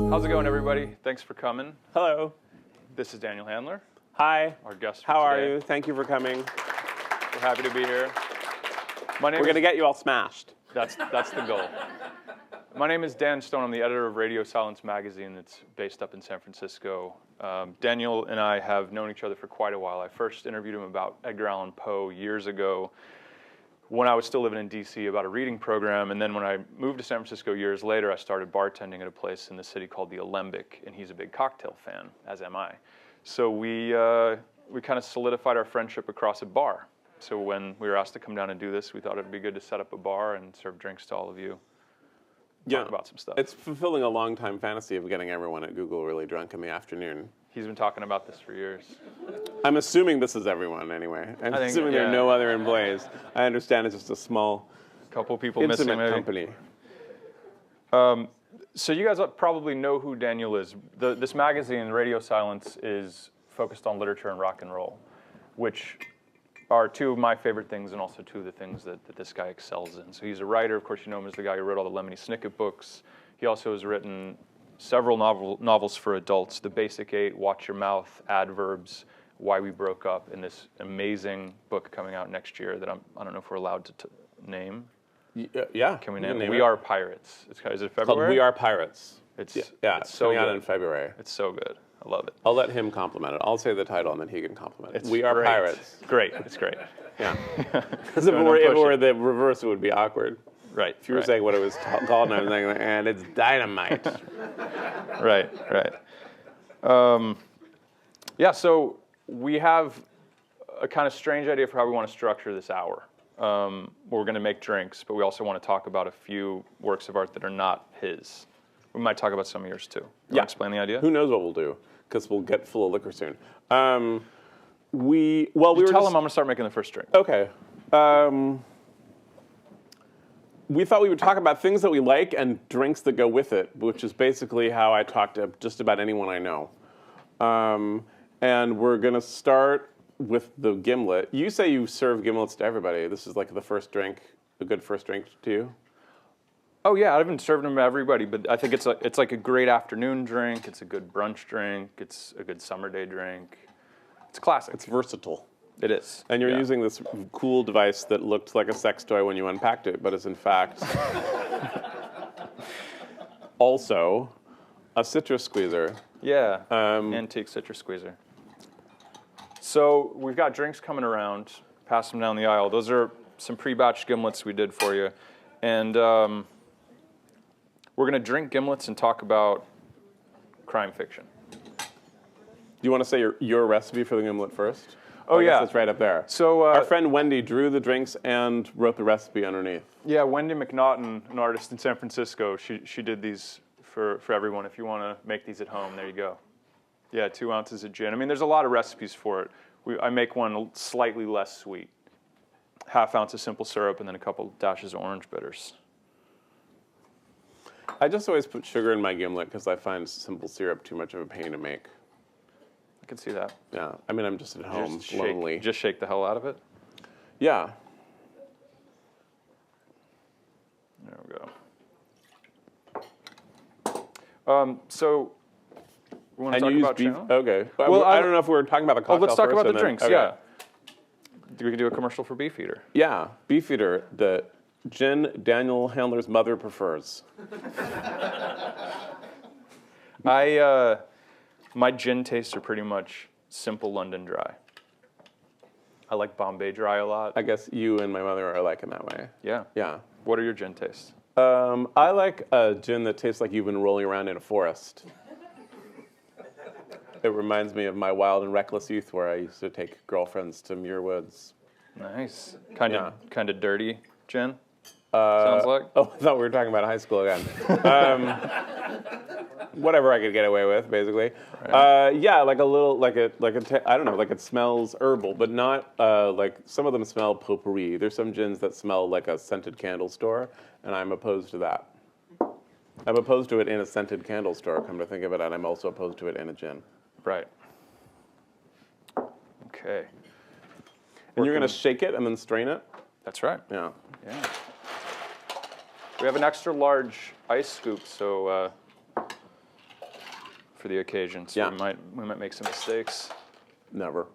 How's it going, everybody? Thanks for coming. Hello. This is Daniel Handler, Hi. our guest for How are today. you? Thank you for coming. We're happy to be here. My name We're is, going to get you all smashed. That's the goal. My name is Dan Stone. I'm the editor of Radio Silence magazine that's based up in San Francisco. Daniel and I have known each other for quite a while. I first interviewed him about Edgar Allan Poe years ago when I was still living in D.C. about a reading program. And then when I moved to San Francisco years later, I started bartending at a place in the city called the Alembic, and he's a big cocktail fan, as am I. So we kind of solidified our friendship across a bar. So when we were asked to come down and do this, we thought it'd be good to set up a bar and serve drinks to all of you. Talk about some stuff. It's fulfilling a long-time fantasy of getting everyone at Google really drunk in the afternoon. He's been talking about this for years. I'm assuming this is everyone anyway. I'm assuming there are no other employees. I understand it's just a small, couple people missing, intimate maybe. company. So you guys probably know who Daniel is. This magazine, Radio Silence, is focused on literature and rock and roll, which are two of my favorite things and also two of the things that this guy excels in. So he's a writer. Of course, you know him as the guy who wrote all the Lemony Snicket books. He also has written several novels for adults, The Basic Eight, Watch Your Mouth, Adverbs, Why We Broke Up, and this amazing book coming out next year that I don't know if we're allowed to name. Yeah. Can we name it? We Are Pirates. Is it February? It's called We Are Pirates. It's so coming out in February. It's so good. I love it. I'll let him compliment it. I'll say the title and then he can compliment it. We Are great. Pirates. Great. It's great. Yeah. Because if it were the reverse, it would be awkward. Right. If you were saying what it was called and everything, and it's dynamite. Right. Yeah, so we have a kind of strange idea for how we want to structure this hour. We're going to make drinks, but we also want to talk about a few works of art that are not his. We might talk about some of yours, too. You want to explain the idea? Who knows what we'll do, because we'll get full of liquor soon. Tell him I'm going to start making the first drink. Okay. We thought we would talk about things that we like and drinks that go with it, which is basically how I talk to just about anyone I know. And we're going to start with the gimlet. You say you serve gimlets to everybody. This is like the first drink, a good first drink to you? Oh, yeah, I haven't served them to everybody, but I think it's like a great afternoon drink. It's a good brunch drink. It's a good summer day drink. It's classic. It's versatile. It is. And you're using this cool device that looked like a sex toy when you unpacked it, but is in fact also a citrus squeezer. Yeah, antique citrus squeezer. So we've got drinks coming around. Pass them down the aisle. Those are some pre-batched gimlets we did for you. And we're going to drink gimlets and talk about crime fiction. Do you want to say your recipe for the gimlet first? Oh, yeah. It's right up there. So our friend Wendy drew the drinks and wrote the recipe underneath. Yeah, Wendy MacNaughton, an artist in San Francisco, she did these for everyone. If you want to make these at home, there you go. Yeah, 2 ounces of gin. I mean, there's a lot of recipes for it. I make one slightly less sweet. 1/2 ounce of simple syrup and then a couple dashes of orange bitters. I just always put sugar in my gimlet because I find simple syrup too much of a pain to make. I can see that. Yeah, I mean, I'm just at home, lonely. Just shake the hell out of it? Yeah. There we go. So, we want to talk about beef? channel? Okay. Well, I don't know if we were talking about the cocktail let's talk first about the drinks, okay. yeah. We could do a commercial for Beefeater. Yeah, Beefeater, the gin Daniel Handler's mother prefers. My gin tastes are pretty much simple London Dry. I like Bombay Dry a lot. I guess you and my mother are alike in that way. Yeah. Yeah. What are your gin tastes? I like a gin that tastes like you've been rolling around in a forest. It reminds me of my wild and reckless youth where I used to take girlfriends to Muir Woods. Nice. Kind of dirty gin, sounds like. Oh, I thought we were talking about high school again. Whatever I could get away with, basically. Right. Yeah, like a little, I don't know, like it smells herbal, but not like some of them smell potpourri. There's some gins that smell like a scented candle store, and I'm opposed to that. I'm opposed to it in a scented candle store, come to think of it, and I'm also opposed to it in a gin. Right. Okay. And you're going to shake it and then strain it? That's right. Yeah. Yeah. We have an extra large ice scoop, so for the occasion, so we might make some mistakes. Never.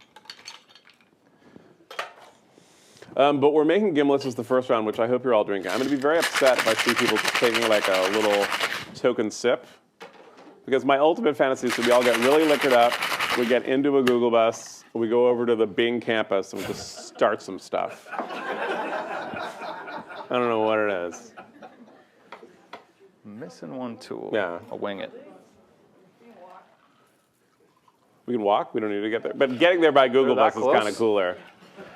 But we're making gimlets as the first round, which I hope you're all drinking. I'm going to be very upset if I see people just taking like a little token sip, because my ultimate fantasy is that we all get really liquored up, we get into a Google bus, we go over to the Bing campus, and we just start some stuff. I don't know what it is. Missing one tool. Yeah. I'll wing it. We can walk. We don't need to get there. But getting there by Google Bus is kind of cooler.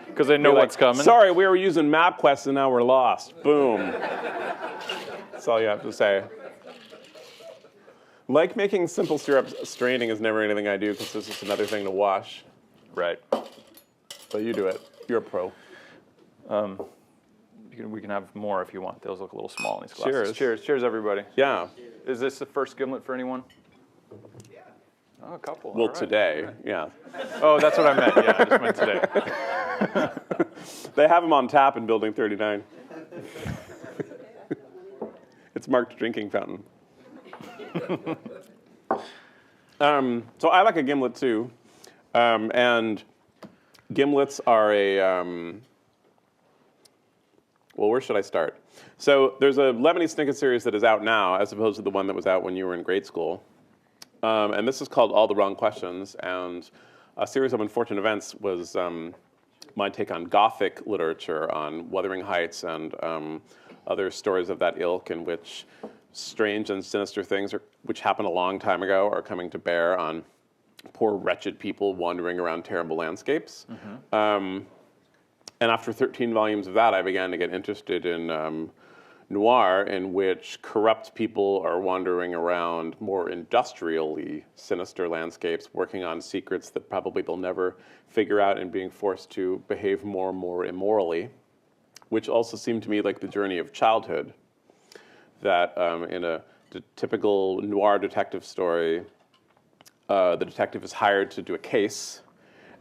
Because they know what's coming. Sorry, we were using MapQuest and now we're lost. Boom. That's all you have to say. Like making simple syrup, straining is never anything I do because it's just another thing to wash. Right. So you do it. You're a pro. We can have more if you want. Those look a little small in these glasses. Cheers. Cheers. Cheers, everybody. Yeah. Is this the first gimlet for anyone? Yeah. Oh, a couple. Well, all right. today, yeah. Oh, that's what I meant. Yeah, I just meant today. They have them on tap in Building 39. It's marked drinking fountain. So I like a gimlet too, and gimlets are a. Well, where should I start? So there's a Lemony Snicket series that is out now, as opposed to the one that was out when you were in grade school, and this is called All the Wrong Questions. And a series of unfortunate events was my take on Gothic literature, on Wuthering Heights and other stories of that ilk, in which strange and sinister things, which happened a long time ago, are coming to bear on poor, wretched people wandering around terrible landscapes. Mm-hmm. And after 13 volumes of that, I began to get interested in noir, in which corrupt people are wandering around more industrially sinister landscapes, working on secrets that probably they'll never figure out and being forced to behave more and more immorally, which also seemed to me like the journey of childhood, that in a typical noir detective story, the detective is hired to do a case,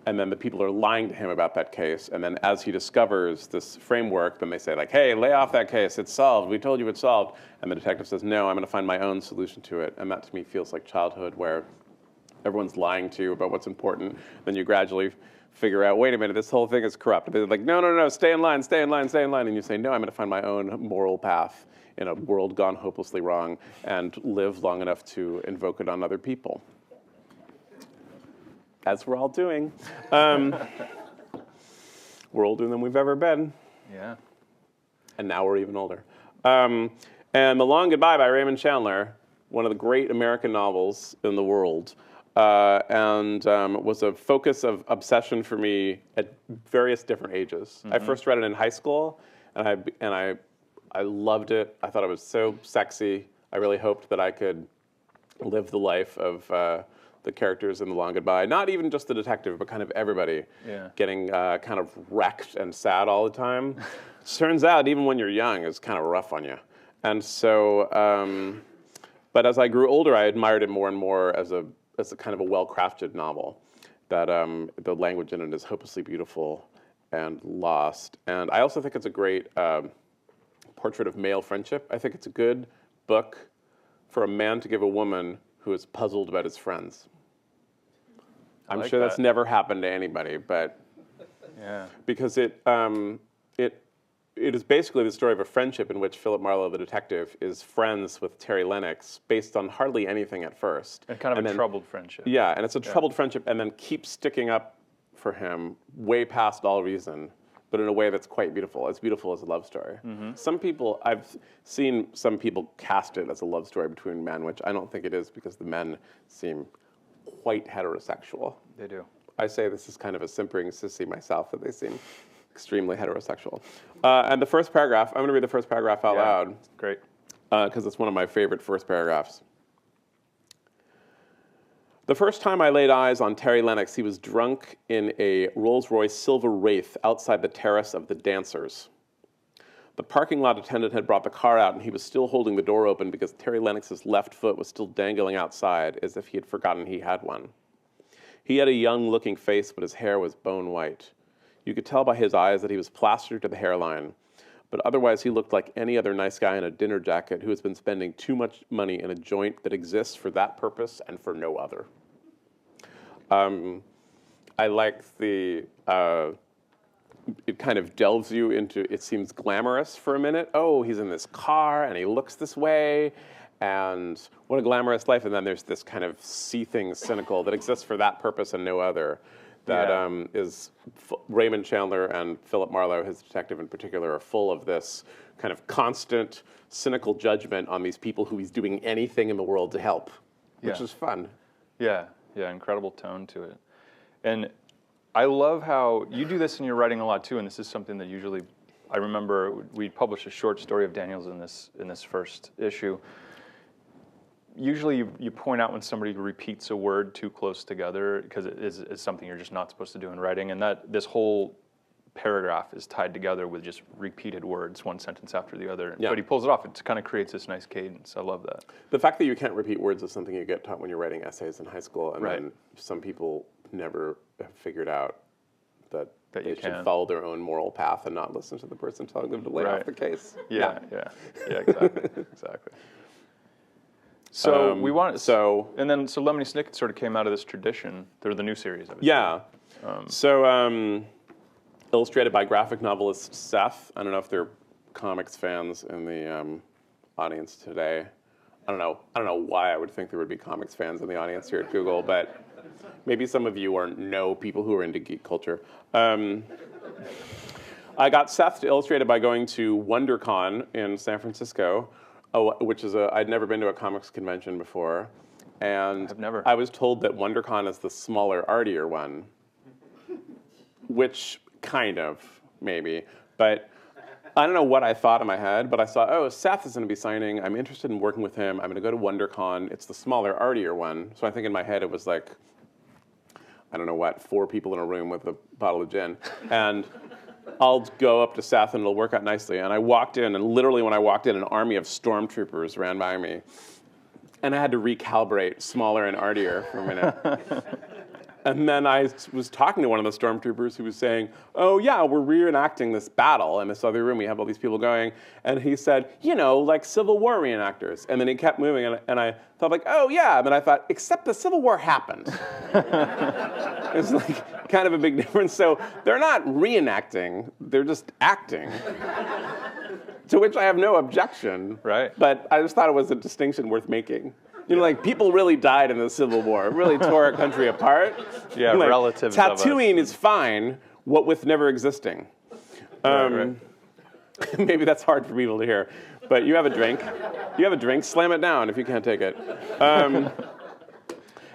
and then the people are lying to him about that case. And then as he discovers this framework, then they say like, hey, lay off that case, it's solved, we told you it's solved. And the detective says, no, I'm gonna find my own solution to it. And that to me feels like childhood, where everyone's lying to you about what's important. Then you gradually figure out, wait a minute, this whole thing is corrupt. They're like, no, no, no, stay in line, stay in line, stay in line. And you say, no, I'm gonna find my own moral path in a world gone hopelessly wrong and live long enough to invoke it on other people. As we're all doing. We're older than we've ever been. Yeah. And now we're even older. And The Long Goodbye by Raymond Chandler, one of the great American novels in the world, and was a focus of obsession for me at various different ages. Mm-hmm. I first read it in high school, and I loved it. I thought it was so sexy. I really hoped that I could live the life of the characters in The Long Goodbye. Not even just the detective, but kind of everybody getting kind of wrecked and sad all the time. Turns out, even when you're young, it's kind of rough on you. And so, but as I grew older, I admired it more and more as a kind of a well-crafted novel. That the language in it is hopelessly beautiful and lost. And I also think it's a great portrait of male friendship. I think it's a good book for a man to give a woman who is puzzled about his friends. I'm sure that's never happened to anybody, but because it is basically the story of a friendship in which Philip Marlowe, the detective, is friends with Terry Lennox based on hardly anything at first. And kind of a troubled friendship. Yeah, and it's a troubled friendship, and then keeps sticking up for him way past all reason, but in a way that's quite beautiful as a love story. Mm-hmm. I've seen some people cast it as a love story between men, which I don't think it is, because the men seem quite heterosexual. They do. I say this is kind of a simpering sissy myself, that they seem extremely heterosexual. And the first paragraph, I'm going to read the first paragraph out loud. Great. Because it's one of my favorite first paragraphs. The first time I laid eyes on Terry Lennox, he was drunk in a Rolls-Royce Silver Wraith outside the terrace of the Dancers. The parking lot attendant had brought the car out, and he was still holding the door open because Terry Lennox's left foot was still dangling outside, as if he had forgotten he had one. He had a young-looking face, but his hair was bone white. You could tell by his eyes that he was plastered to the hairline. but otherwise he looked like any other nice guy in a dinner jacket who has been spending too much money in a joint that exists for that purpose and for no other. I like the, it kind of delves you into, it seems glamorous for a minute. Oh, he's in this car and he looks this way, and what a glamorous life. And then there's this kind of seething cynical that exists for that purpose and no other. That is Raymond Chandler and Philip Marlowe, his detective in particular, are full of this kind of constant cynical judgment on these people who he's doing anything in the world to help, which is fun. Yeah, incredible tone to it. And I love how you do this in your writing a lot too, and this is something that usually, I remember we published a short story of Daniel's in this first issue. Usually you point out when somebody repeats a word too close together because it is something you're just not supposed to do in writing, and that this whole paragraph is tied together with just repeated words, one sentence after the other. Yeah. But he pulls it off. It kind of creates this nice cadence. I love that. The fact that you can't repeat words is something you get taught when you're writing essays in high school, and then some people never have figured out that they should follow their own moral path and not listen to the person telling them to lay off the case. Yeah, exactly. So we want and then Lemony Snicket sort of came out of this tradition. They're the new series of it. Yeah. Illustrated by graphic novelist Seth. I don't know if they're comics fans in the audience today. I don't know why I would think there would be comics fans in the audience here at Google, but maybe some of you know people who are into geek culture. I got Seth to illustrate it by going to WonderCon in San Francisco. Which is I'd never been to a comics convention before, and I was told that WonderCon is the smaller, artier one, which kind of, maybe, but I don't know what I thought in my head, but I saw, Seth is going to be signing, I'm interested in working with him, I'm going to go to WonderCon, it's the smaller, artier one, so I think in my head it was like, I don't know what, 4 people in a room with a bottle of gin, and I'll go up to Seth and it'll work out nicely. And I walked in, and literally when I walked in, an army of stormtroopers ran by me. And I had to recalibrate smaller and artier for a minute. And then I was talking to one of the stormtroopers who was saying, oh yeah, we're reenacting this battle in this other room. We have all these people going. And he said, like Civil War reenactors. And then he kept moving, and I thought like, oh yeah. And then I thought, except the Civil War happened. It's like kind of a big difference. So they're not reenacting, they're just acting. To which I have no objection. Right. But I just thought it was a distinction worth making. Like people really died in the Civil War. It really tore our country apart. Yeah, like, relatives tattooing is fine, what with never existing. Right. Maybe that's hard for people to hear. But you have a drink. Slam it down if you can't take it.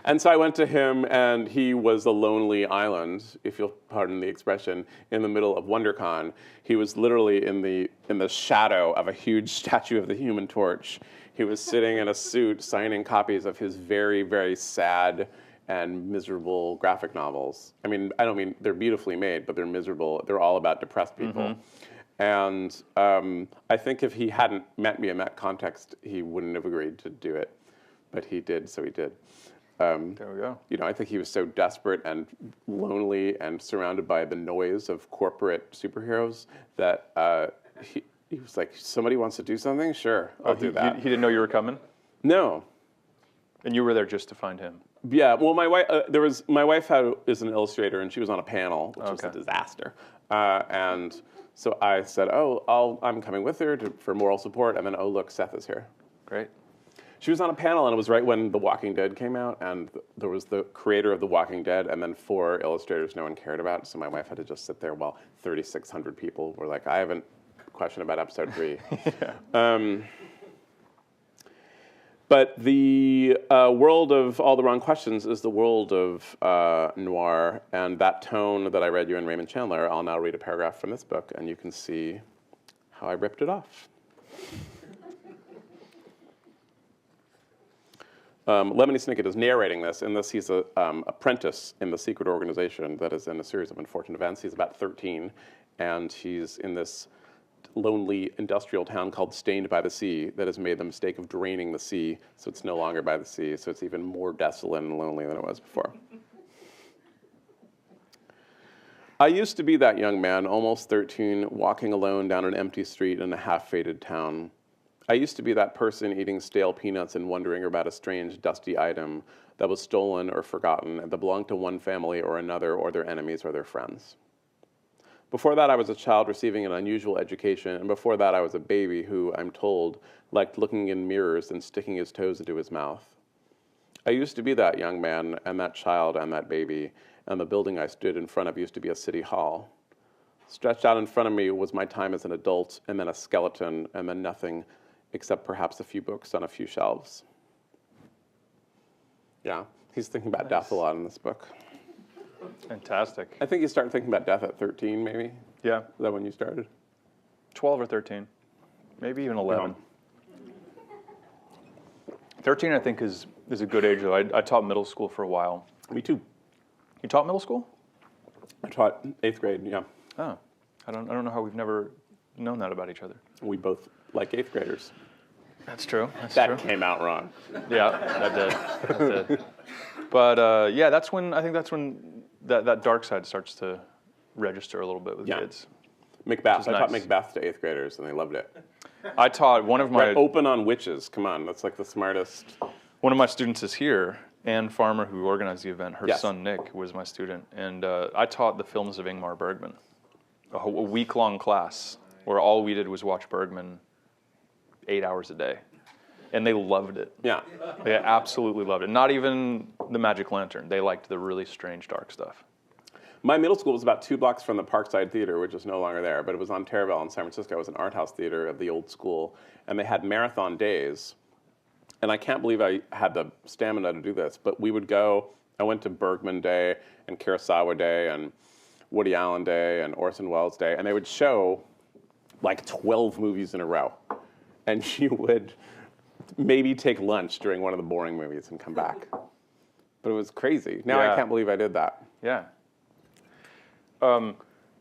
And so I went to him, and he was a lonely island, if you'll pardon the expression, in the middle of WonderCon. He was literally in the shadow of a huge statue of the Human Torch. He was sitting in a suit signing copies of his very, very sad and miserable graphic novels. I mean, I don't mean they're beautifully made, but they're miserable. They're all about depressed people. And I think if he hadn't met me in that context, he wouldn't have agreed to do it. But he did, so he did. There we go. I think he was so desperate and lonely and surrounded by the noise of corporate superheroes that he was like, somebody wants to do something? Sure, I'll do that. He didn't know you were coming? No. And you were there just to find him? Yeah, well, my wife is an illustrator, and she was on a panel, which was a disaster. And so I said, I'm coming with her for moral support, and then, look, Seth is here. Great. She was on a panel, and it was right when The Walking Dead came out, and there was the creator of The Walking Dead, and then 4 illustrators no one cared about, so my wife had to just sit there while 3,600 people were like, I have a question about episode 3. But the world of All the Wrong Questions is the world of noir, and that tone that I read you in Raymond Chandler, I'll now read a paragraph from this book, and you can see how I ripped it off. Lemony Snicket is narrating this. In this, he's an apprentice in the secret organization that is in a series of unfortunate events. He's about 13, and he's in this lonely industrial town called Stained by the Sea that has made the mistake of draining the sea, so it's no longer by the sea, so it's even more desolate and lonely than it was before. I used to be that young man, almost 13, walking alone down an empty street in a half-faded town. I used to be that person eating stale peanuts and wondering about a strange, dusty item that was stolen or forgotten and that belonged to one family or another or their enemies or their friends. Before that, I was a child receiving an unusual education, and before that, I was a baby who, I'm told, liked looking in mirrors and sticking his toes into his mouth. I used to be that young man and that child and that baby, and the building I stood in front of used to be a city hall. Stretched out in front of me was my time as an adult, and then a skeleton, and then nothing except perhaps a few books on a few shelves. Yeah, he's thinking about death a lot in this book. Fantastic. I think you start thinking about death at 13, maybe? Yeah. Is that when you started? 12 or 13. Maybe even 11. 13, I think, is a good age, though. I taught middle school for a while. Me too. You taught middle school? I taught 8th grade, yeah. Oh. I don't know how we've never known that about each other. We both like 8th graders. That's true. That's that true. came out wrong. Yeah, that did. But yeah, that's when that dark side starts to register a little bit with kids. Macbeth. I taught nice. Macbeth to 8th graders, and they loved it. I taught one of my Open on witches. Come on, that's like the smartest. One of my students is here, Ann Farmer, who organized the event. Her Yes. son Nick was my student, and I taught the films of Ingmar Bergman, a week-long class where all we did was watch Bergman 8 hours a day, and they loved it. Yeah. They absolutely loved it. Not even the Magic Lantern. They liked the really strange, dark stuff. My middle school was about 2 blocks from the Parkside Theater, which is no longer there, but it was on Terraville in San Francisco. It was an art house theater of the old school, and they had marathon days. And I can't believe I had the stamina to do this, but we would go. I went to Bergman Day and Kurosawa Day and Woody Allen Day and Orson Welles Day, and they would show like 12 movies in a row. And you would maybe take lunch during one of the boring movies and come back. But it was crazy. Now I can't believe I did that. Yeah. And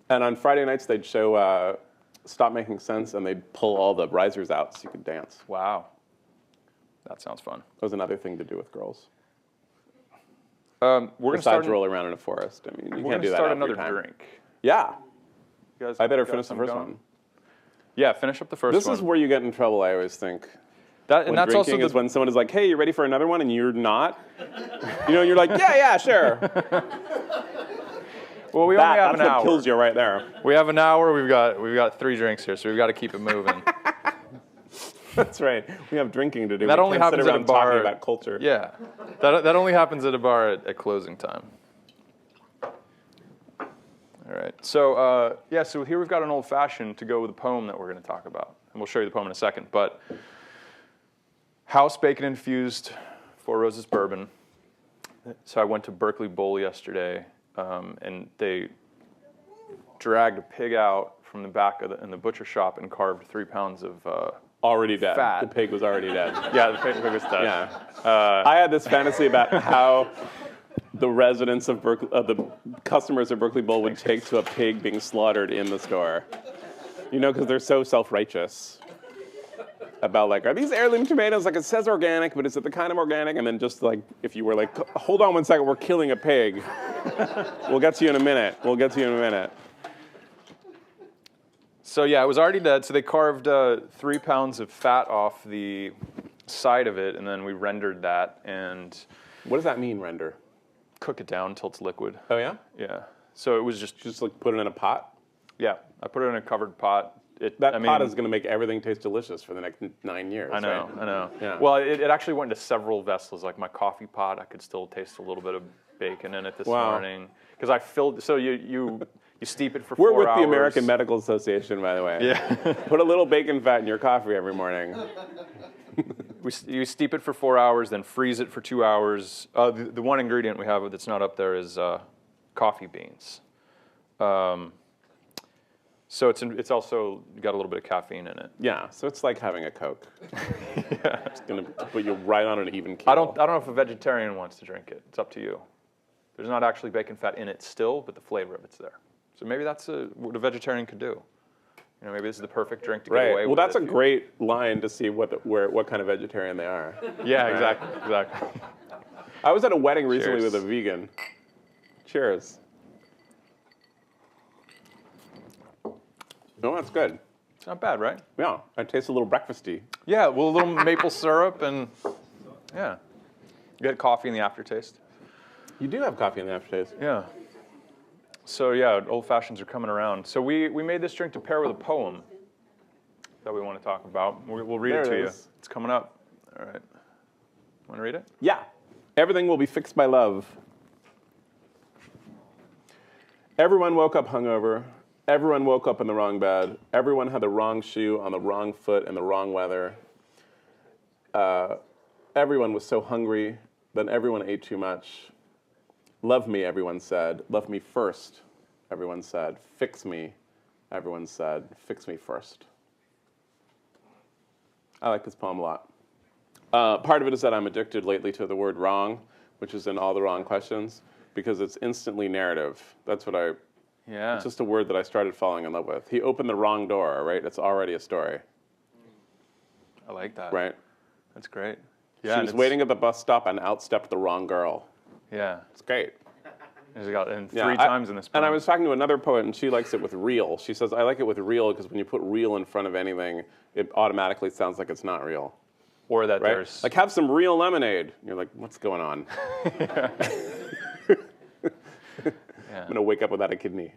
on Friday nights, they'd show Stop Making Sense, and they'd pull all the risers out so you could dance. Wow. That sounds fun. That was another thing to do with girls. We're going to start roll around in a forest. I mean, you can't do that. Start half another your time. drink. Yeah. You guys I better got finish the some first going? one. Yeah, finish up the first This one. is where you get in trouble, I always think. And When that's also drinking is when someone is like, hey, you ready for another one? And you're not. You know, you're like, yeah, sure. Well, we only have an That's hour. what kills you right there. We have an hour. We've got 3 drinks here, so we've got to keep it moving. That's right. We have drinking to do. That we only can't sit happens at a around bar. talking about culture. Yeah, that only happens at a bar at closing time. All right. So so here we've got an old fashioned to go with a poem that we're going to talk about, and we'll show you the poem in a second. But house bacon infused 4 Roses bourbon. So I went to Berkeley Bowl yesterday, and they dragged a pig out from the back of in the butcher shop and carved 3 pounds of Already dead. fat. The pig was already dead. Yeah, the pig was dead. Yeah. I had this fantasy about how the residents of Berkeley, the customers of Berkeley Bowl would take to a pig being slaughtered in the store. You know, because they're so self-righteous about like, are these heirloom tomatoes? Like it says organic, but is it the kind of organic? And then just like, if you were like, hold on one second, we're killing a pig. We'll get to you in a minute. We'll get to you in a minute. So yeah, it was already dead. So they carved 3 pounds of fat off the side of it, and then we rendered that and What does that mean, render? cook it down until it's liquid. Oh yeah? Yeah. So it was Just like put it in a pot? yeah. I put it in a covered pot. That pot is going to make everything taste delicious for the next 9 years. I know. Right? I know. Yeah. Well, it actually went into several vessels. Like my coffee pot, I could still taste a little bit of bacon in it this morning because I filled. So you steep it for 4 hours. We're with the American Medical Association, by the way. Yeah. Put a little bacon fat in your coffee every morning. You steep it for 4 hours, then freeze it for 2 hours. The one ingredient we have that's not up there is coffee beans. So it's also got a little bit of caffeine in it. Yeah, so it's like having a Coke. Yeah. It's going to put you right on an even keel. I don't know if a vegetarian wants to drink it. It's up to you. There's not actually bacon fat in it still, but the flavor of it's there. So maybe that's what a vegetarian could do. You know, maybe this is the perfect drink to get away with. Well, that's a if you- great line to see what kind of vegetarian they are. Yeah, Right. exactly. I was at a wedding recently Cheers. with a vegan. Cheers. No, that's good. It's not bad, right? Yeah, it tastes a little breakfasty. Yeah, well, a little maple syrup and, yeah. You get coffee in the aftertaste. You do have coffee in the aftertaste. Yeah. So yeah, old fashions are coming around. So we made this drink to pair with a poem that we want to talk about. We'll read it to you. It's coming up. All right. Want to read it? Yeah. Everything will be fixed by love. Everyone woke up hungover. Everyone woke up in the wrong bed. Everyone had the wrong shoe on the wrong foot in the wrong weather. Everyone was so hungry, then everyone ate too much. Love me, everyone said. Love me first, everyone said. Fix me, everyone said. Fix me first. I like this poem a lot. Part of it is that I'm addicted lately to the word wrong, which is in all the wrong questions, because it's instantly narrative. That's what Yeah. It's just a word that I started falling in love with. He opened the wrong door, right? It's already a story. I like that. Right? That's great. Yeah. She was waiting at the bus stop and outstepped the wrong girl. Yeah. It's great. And three times in this poem. And I was talking to another poet, and she likes it with real. She says, I like it with real because when you put real in front of anything, it automatically sounds like it's not real. Or that Right? there's... Like, have some real lemonade. You're like, what's going on? Yeah. I'm going to wake up without a kidney.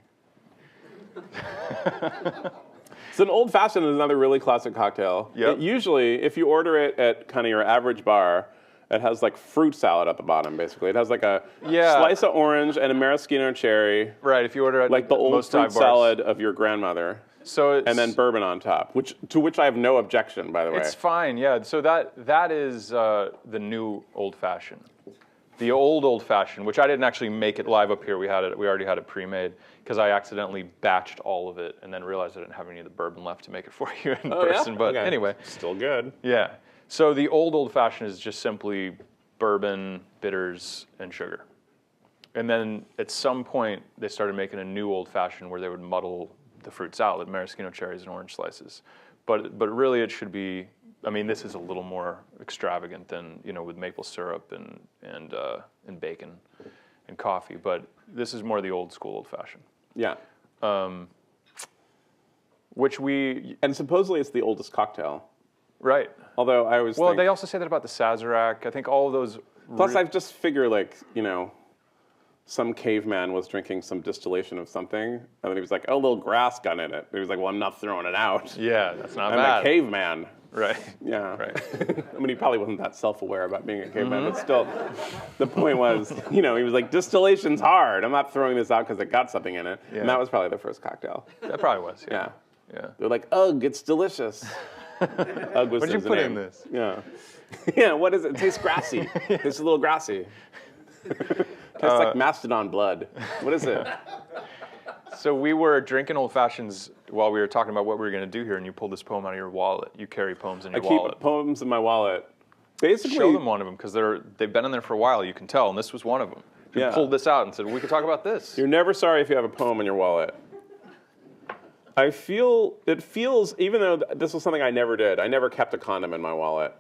So an old fashioned is another really classic cocktail. Yep. Usually, if you order it at kind of your average bar, it has like fruit salad at the bottom, basically. It has like a slice of orange and a maraschino cherry. Right, if you order at like the old most fruit dive bars. salad of your grandmother. So it's, and then bourbon on top, to which I have no objection, by the way. It's fine, yeah. So that is the new old fashioned. The old fashioned, which I didn't actually make it live up here. We already had it pre-made because I accidentally batched all of it and then realized I didn't have any of the bourbon left to make it for you in person. Yeah? But okay. Anyway, still good. Yeah. So the old fashioned is just simply bourbon, bitters, and sugar. And then at some point they started making a new old fashioned where they would muddle the fruit salad, maraschino cherries and orange slices. But really it should be, I mean, this is a little more extravagant than, with maple syrup and bacon and coffee, but this is more the old school old fashioned. Yeah. And supposedly it's the oldest cocktail. Right. Although I always think, they also say that about the Sazerac. I think all of those... Plus I just figure some caveman was drinking some distillation of something, and then he was like, oh, a little grass got in it. And he was like, well, I'm not throwing it out. Yeah, that's not I'm bad. a caveman. Right. Yeah. Right. I mean, he probably wasn't that self-aware about being a caveman, but still, the point was, he was like, distillation's hard. I'm not throwing this out because it got something in it. Yeah. And that was probably the first cocktail. That probably was, yeah. Yeah. They're like, ugh, it's delicious. Ugh was What'd you put in this? Yeah. Yeah, what is it? It tastes grassy. It's a little grassy. Tastes like mastodon blood. What is it? So we were drinking old fashions while we were talking about what we were going to do here, and you pulled this poem out of your wallet. You carry poems in your wallet. I keep poems in my wallet. Basically, show them one of them because they've been in there for a while. You can tell, and this was one of them. You pulled this out and said, "We could talk about this." You're never sorry if you have a poem in your wallet. It feels, even though this was something I never did. I never kept a condom in my wallet,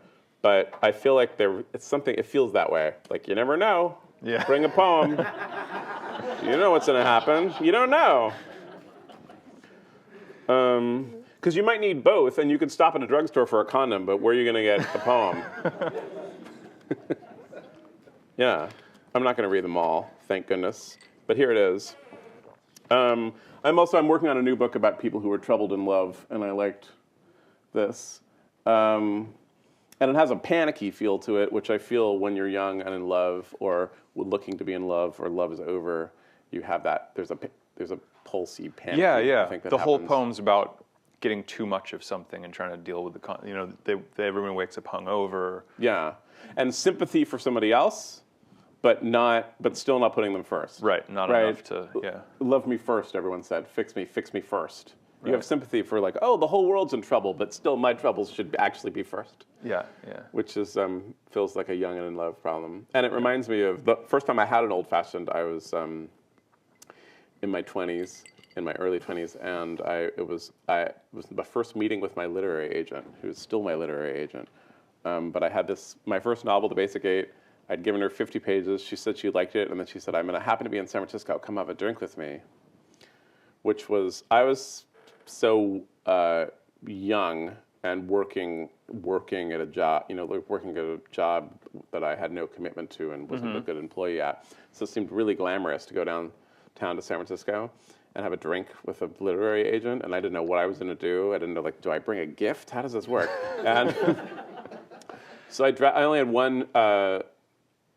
but I feel like it's something. It feels that way. Like you never know. Yeah. Bring a poem. You know what's going to happen. You don't know. Because you might need both, and you could stop at a drugstore for a condom, but where are you going to get a poem? Yeah. I'm not going to read them all, thank goodness. But here it is. I'm working on a new book about people who were troubled in love, and I liked this. And it has a panicky feel to it, which I feel when you're young and in love, or looking to be in love, or love is over, you have that. There's a pulsy panic. Yeah. I think that the whole happens. poem's about getting too much of something and trying to deal with everyone wakes up hungover. Yeah, and sympathy for somebody else, but still not putting them first. Right. Not enough to. Yeah. Love me first, everyone said. Fix me first. Right. You have sympathy for like, oh, the whole world's in trouble, but still my troubles should actually be first. Yeah. Which is feels like a young and in love problem. And it reminds me of the first time I had an old fashioned. I was in my early 20s, and it was the first meeting with my literary agent, who's still my literary agent. But I had my first novel, The Basic Eight. I'd given her 50 pages. She said she liked it, and then she said, I'm going to happen to be in San Francisco. Come have a drink with me. Which was, so young and working at a job, like working at a job that I had no commitment to and wasn't a good employee at. So it seemed really glamorous to go downtown to San Francisco and have a drink with a literary agent, and I didn't know what I was going to do. I didn't know, like, do I bring a gift? How does this work? And so I only had one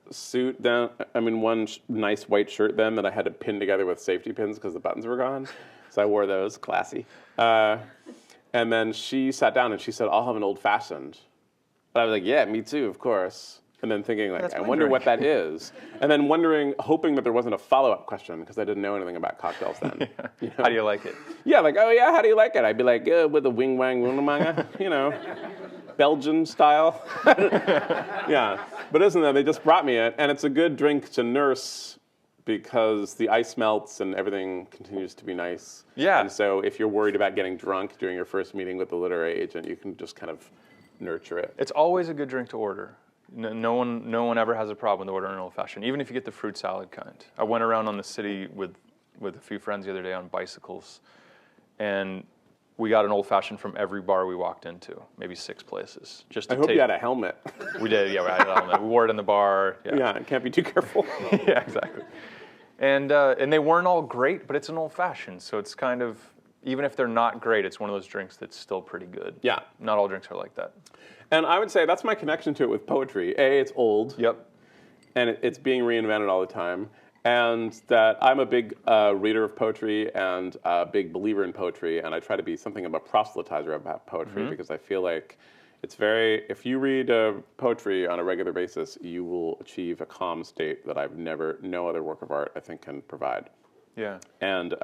suit down. I mean, one nice white shirt then that I had to pin together with safety pins because the buttons were gone. So I wore those, classy. And then she sat down and she said, "I'll have an old fashioned." And I was like, "Yeah, me too, of course." And then thinking, like, I wonder what that is. And then hoping that there wasn't a follow-up question because I didn't know anything about cocktails then. Yeah. How do you like it? Yeah, like, oh yeah, how do you like it? I'd be like, with a wing wang woonamanga, Belgian style. Yeah, but isn't that, they just brought me it, and it's a good drink to nurse because the ice melts and everything continues to be nice. Yeah. And so if you're worried about getting drunk during your first meeting with the literary agent, you can just kind of nurture it. It's always a good drink to order. No one ever has a problem with ordering an old-fashioned, even if you get the fruit salad kind. I went around on the city with a few friends the other day on bicycles, and we got an old-fashioned from every bar we walked into, maybe 6 places. Just to I hope you had a helmet. We did, yeah, we had a helmet. We wore it in the bar. Yeah, can't be too careful. Yeah, exactly. And they weren't all great, but it's an old-fashioned, so it's kind of, even if they're not great, it's one of those drinks that's still pretty good. Yeah. Not all drinks are like that. And I would say that's my connection to it with poetry. It's old. Yep. And it's being reinvented all the time. And that I'm a big reader of poetry and a big believer in poetry. And I try to be something of a proselytizer about poetry because I feel like if you read poetry on a regular basis, you will achieve a calm state that no other work of art, I think, can provide. Yeah. And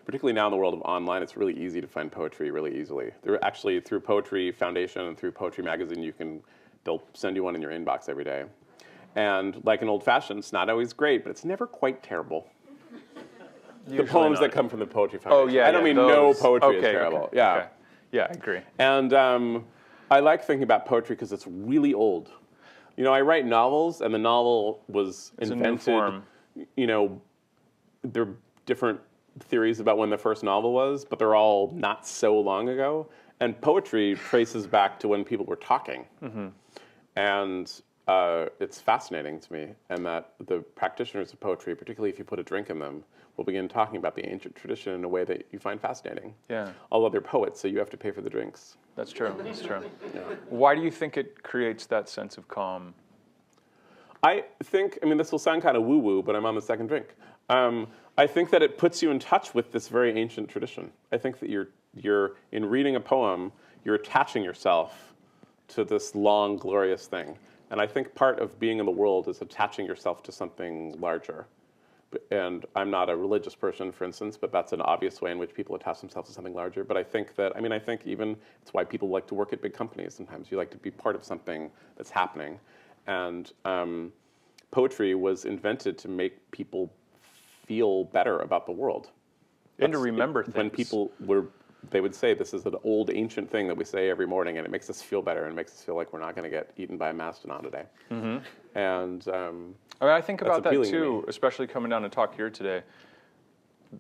particularly now in the world of online, it's really easy to find poetry really easily. Actually, through Poetry Foundation and through Poetry Magazine, they'll send you one in your inbox every day. And like an old-fashioned, it's not always great, but it's never quite terrible. The poems that come from the Poetry Foundation. Oh, yeah. I don't mean no poetry is terrible. Okay. Yeah. Okay. Yeah, I agree. And I like thinking about poetry because it's really old. I write novels, and the novel was invented. A new form. There are different theories about when the first novel was, but they're all not so long ago. And poetry traces back to when people were talking. And it's fascinating to me, and that the practitioners of poetry, particularly if you put a drink in them, will begin talking about the ancient tradition in a way that you find fascinating. Yeah. Although they're poets, so you have to pay for the drinks. That's true. That's true. Yeah. Why do you think it creates that sense of calm? I mean, this will sound kind of woo-woo, but I'm on the second drink. I think that it puts you in touch with this very ancient tradition. I think that you're in reading a poem, you're attaching yourself to this long, glorious thing. And I think part of being in the world is attaching yourself to something larger. And I'm not a religious person, for instance, but that's an obvious way in which people attach themselves to something larger. But I think even it's why people like to work at big companies sometimes. You like to be part of something that's happening. And poetry was invented to make people feel better about the world. And to remember things. When people they would say this is an old ancient thing that we say every morning, and it makes us feel better, and it makes us feel like we're not going to get eaten by a mastodon today. And I think about that appealing too, especially coming down to talk here today.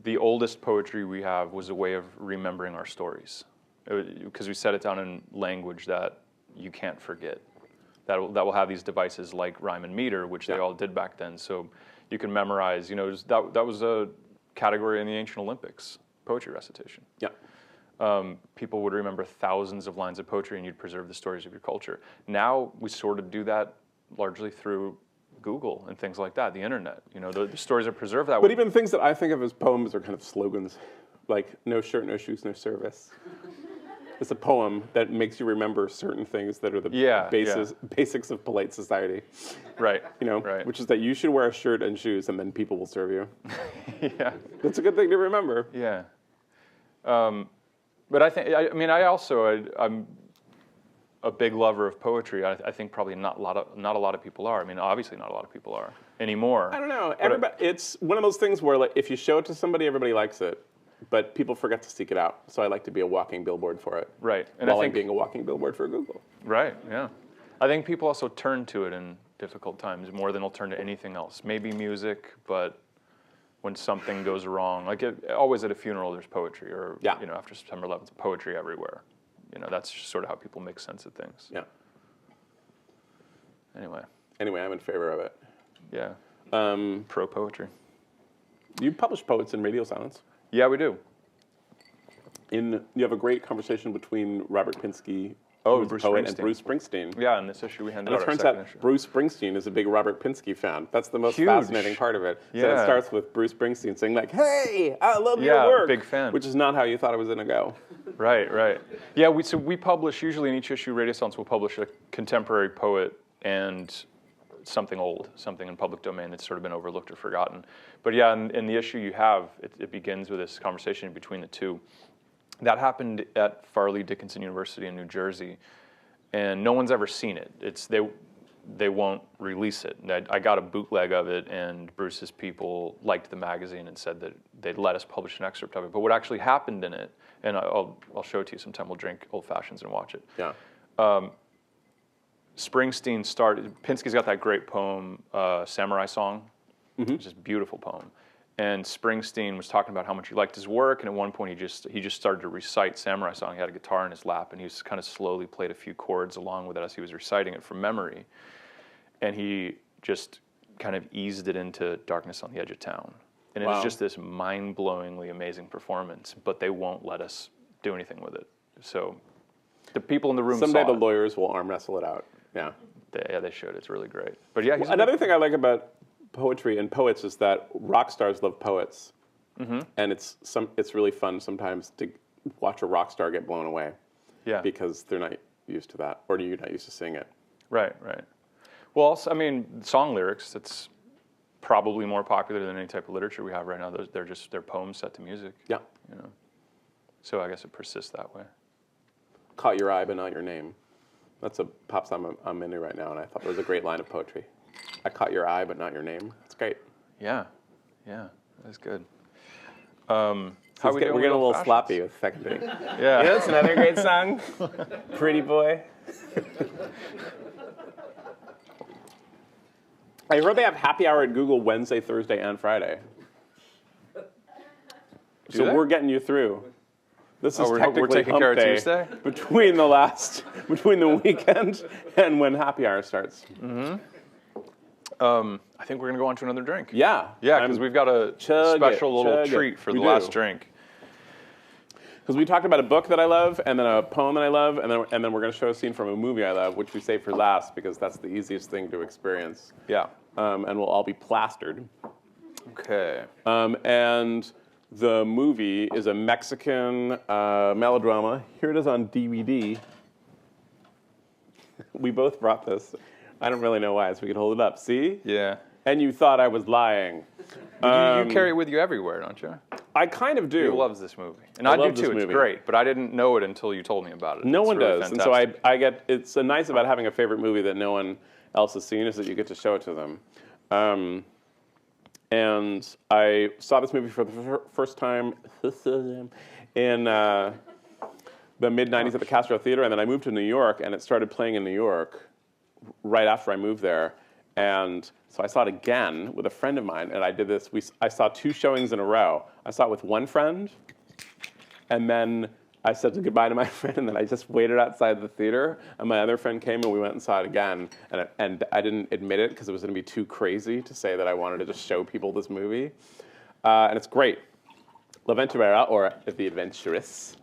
The oldest poetry we have was a way of remembering our stories, because we set it down in language that you can't forget. That will have these devices like rhyme and meter, which they all did back then. So you can memorize. That was a category in the ancient Olympics, poetry recitation. Yeah. People would remember thousands of lines of poetry, and you'd preserve the stories of your culture. Now we sort of do that largely through Google and things like that, the internet. The stories are preserved that way. But even things that I think of as poems are kind of slogans, like no shirt, no shoes, no service. It's a poem that makes you remember certain things that are the basics of polite society. Right. Right. Which is that you should wear a shirt and shoes, and then people will serve you. Yeah. That's a good thing to remember. Yeah. But I'm a big lover of poetry. I think probably not a lot of people are. I mean, obviously not a lot of people are anymore. I don't know. It's one of those things where, like, if you show it to somebody, everybody likes it, but people forget to seek it out. So I like to be a walking billboard for it. Right. And while I'm being a walking billboard for Google. Right. Yeah. I think people also turn to it in difficult times more than they'll turn to anything else. Maybe music, but when something goes wrong. Like always at a funeral, there's poetry, or Yeah. you know, after September 11th, poetry everywhere. You know, that's just sort of how people make sense of things. Yeah. Anyway, I'm in favor of it. yeah. Pro poetry. You publish Poets in Radio Silence. Yeah, we do. You have a great conversation between Robert Pinsky, Oh, who's a Bruce poet, and Springsteen. Bruce Springsteen. Yeah, in this issue we handed And out it our turns second out issue. Bruce Springsteen is a big Robert Pinsky fan. That's the most Huge. fascinating part of it. So it Yeah. starts with Bruce Springsteen saying like, "Hey, I love your Yeah, work." big fan. Which is not how you thought it was going to go. Right. Yeah, we publish, usually in each issue, Radio Silence will publish a contemporary poet and something old, something in public domain that's sort of been overlooked or forgotten. But yeah, in the issue you have, it begins with this conversation between the two. That happened at Farley Dickinson University in New Jersey, and no one's ever seen it. They won't release it. And I got a bootleg of it, and Bruce's people liked the magazine and said that they'd let us publish an excerpt of it. But what actually happened in it, and I'll show it to you sometime. We'll drink old fashions and watch it. Yeah. Springsteen Pinsky's got that great poem, Samurai Song, which is a beautiful poem. And Springsteen was talking about how much he liked his work, and at one point he just started to recite Samurai Song. He had a guitar in his lap, and he just kind of slowly played a few chords along with it as he was reciting it from memory. And he just kind of eased it into Darkness on the Edge of Town. And it was just this mind-blowingly amazing performance, but they won't let us do anything with it. So the people in the room Someday saw the it. lawyers will arm wrestle it out. Yeah. They should. It's really great. But yeah, Another thing I like about poetry and poets is that rock stars love poets, and it's really fun sometimes to watch a rock star get blown away. Yeah. Because they're not used to that, or you're not used to seeing it. Right. Well, also, I mean, song lyrics, it's probably more popular than any type of literature we have right now. They're poems set to music. Yeah. You know. So I guess it persists that way. Caught your eye, but not your name. That's a pop song I'm into right now, and I thought it was a great line of poetry. I caught your eye, but not your name. It's great. Yeah, that's good. We're getting a little sloppy with second thing. Yeah. That's another great song. Pretty Boy. I heard they have happy hour at Google Wednesday, Thursday, and Friday. So they? we're getting you through. This is we're technically taking hump care of day Tuesday? between the weekend and when happy hour starts. I think we're gonna go on to another drink. Yeah. Yeah, because we've got a special little treat for the last drink. Because we talked about a book that I love, and then a poem that I love, and then we're going to show a scene from a movie I love, which we save for last because that's the easiest thing to experience. Yeah. And we'll all be plastered. Okay. And the movie is a Mexican melodrama. Here it is on DVD. We both brought this. I don't really know why, so we can hold it up. See? Yeah. And you thought I was lying. You carry it with you everywhere, don't you? I kind of do. He loves this movie, and I do love too. this It's movie. great, but I didn't know it until you told me about it. No It's one really does, fantastic. and so I get. It's nice about having a favorite movie that no one else has seen is that you get to show it to them. And I saw this movie for the first time in the mid-'90s at the Castro Theater, and then I moved to New York, and it started playing in New York right after I moved there. And so I saw it again with a friend of mine, and I did this. I saw 2 showings in a row. I saw it with one friend, and then I said goodbye to my friend, and then I just waited outside the theater, and my other friend came, and we went and saw it again. And I didn't admit it because it was going to be too crazy to say that I wanted to just show people this movie. And it's great. L'Aventurera, or The Adventuress.